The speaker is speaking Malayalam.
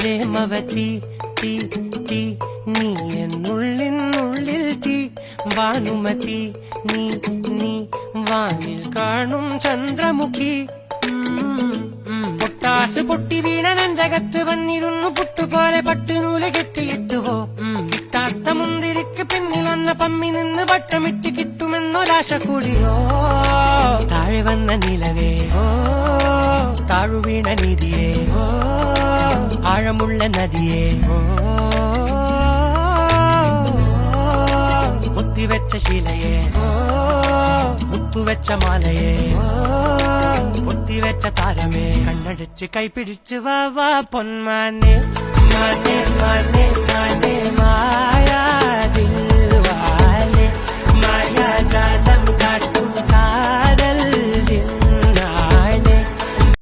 പ്രേമവതി തീ തീ നീ എന്നുള്ളിനുള്ളിൽ തീ ഭാനുമതി നീ നീ വാനിൽ കാണും ചന്ദ്രമുഖി പൊട്ടാസ് പൊട്ടി വീണ നെഞ്ചകത്ത് വന്നിരുന്നു പുട്ടുപോലെ പട്ടുനൂല് കെട്ടിയിട്ടുവോ കിട്ടാത്ത മുന്തിരിക്ക് പിന്നിൽ വന്ന പമ്മി നിന്ന് വട്ടമിട്ട് കിട്ടുമെന്നൊരാശ കൂടിയോ താഴെ വന്ന നിലവേ താഴു വീണ നിധിയേ ആഴമുള്ള നദിയേ കുത്തിവെച്ച ശിലയെ മുത്തുവെച്ച മാലയെ പൊത്തിവെച്ച താരമേ കണ്ണടിച്ച് കൈപിടിച്ച് വാ വാ പൊന്മാനെ മാനെ മാനെ മാനെ മായാ ദിൽവാലെ മായാ ജാന